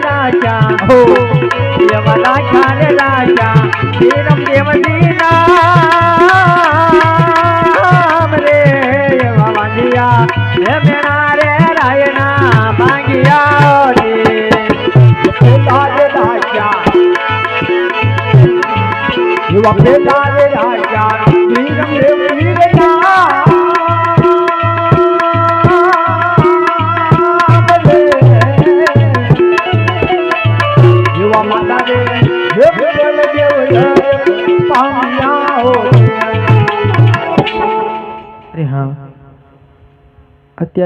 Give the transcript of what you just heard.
राजा हो देवला खाने राजा श्रीरम देवजी नाम रे बाबा दिया हे मेरा रे रायना मांगिया रे राजा युवा बेटा रे राजा श्रीरम देवजी अरे हाँ અત્યારે